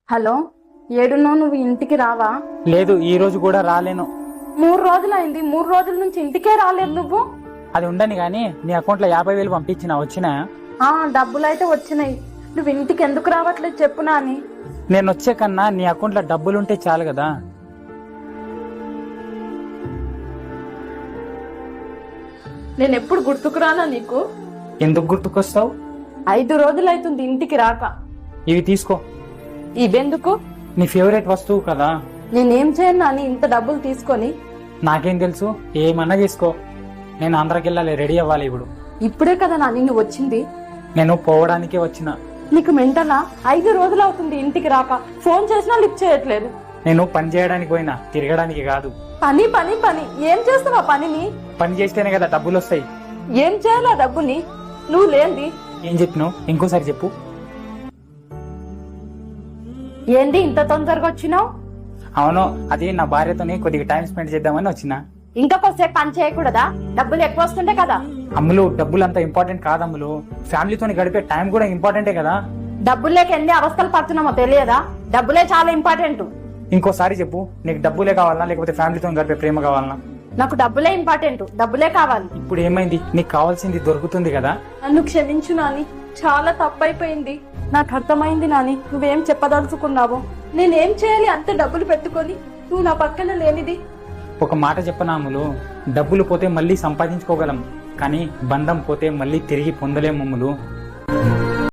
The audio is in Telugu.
హలో, ఏడున్నావు? నువ్వు ఇంటికి రావా? లేదు, ఈ రోజు కూడా రాలేను. 3 రోజులైంది. 3 రోజుల నుంచి ఇంటికే రాలేదు నువ్వు. అది ఉండని గాని నీ అకౌంట్ లో 50,000 పంపించిన వచ్చినాయా? డబ్బులైతే వచ్చినాయి. నువ్వు ఇంటికి ఎందుకు రావట్లేదు చెప్పు నాని. నేను వచ్చే కన్నా నీ అకౌంట్ లో డబ్బులుంటే చాలు కదా. నేను ఎప్పుడు గుర్తుకురానా నీకు? ఎందుకు గుర్తుకొస్తావు? 5 రోజులైతుంది ఇంటికి రాక. ఇవి తీసుకో. ఇవెందుకు? నీ ఫేవరెట్ వస్తువు కదా. నేనేం చేయను నాని ఇంత డబ్బులు తీసుకొని. నాకేం తెలుసు, ఏమన్నా చేసుకో. నేను ఆంధ్రాకి వెళ్ళాలి, రెడీ అవ్వాలి ఇప్పుడు. ఇప్పుడే కదా నాని నువ్వు వచ్చింది. నేను పోవడానికే వచ్చిన. నీకు మెంటలా? 5 రోజులు అవుతుంది ఇంటికి రాక. ఫోన్ చేసినా లిఫ్ట్ చేయట్లేదు. నేను పని చేయడానికి పోయినా, తిరగడానికి కాదు. పని పని పని ఏం చేస్తావా పనిని? పని చేస్తేనే కదా డబ్బులు వస్తాయి. ఏం చేయాలా డబ్బుని? నువ్వు లేంది. ఏం చెప్పినావు? ఇంకోసారి చెప్పు. ఏంది ఇంత తొందరగా వచ్చినావు? అవును, అది నా భార్యతోని కొద్దిగా టైం స్పెండ్ చేద్దామని వచ్చిన. ఇంకా కొద్దిసేపు పని చేయకూడదా? డబ్బులు ఎక్కువ వస్తుంటే కదా. అమ్ములు, డబ్బులు అంత ఇంపార్టెంట్ కాదమ్ములు. ఫ్యామిలీతో గడిపే టైం కూడా ఇంపార్టెంటే కదా. డబ్బులు లేక ఎన్ని అవస్థలు పడుతున్నామో తెలియదా? డబ్బులే చాలా ఇంపార్టెంట్. ఇంకోసారి చెప్పు, నీకు డబ్బులే కావాలనా లేకపోతే ఫ్యామిలీతో గడిపే ప్రేమ కావాలనా? నాకు డబ్బులే ఇంపార్టెంట్. డబ్బులే కావాలి. ఇప్పుడు ఏమైంది? నీకు కావాల్సింది దొరుకుతుంది కదా. నన్ను క్షమించు నాని, చాలా తప్పైపోయింది. నాకు అర్థమైంది నాని, నువ్వేం చెప్పదలుచుకున్నావో. నేనేం చేయాలి అంత డబ్బులు పెట్టుకొని నువ్వు నా పక్కన లేనిది? ఒక మాట చెప్పనాములు, డబ్బులు పోతే మళ్ళీ సంపాదించుకోగలం, కానీ బంధం పోతే మళ్ళీ తిరిగి పొందలేము అమ్ములు.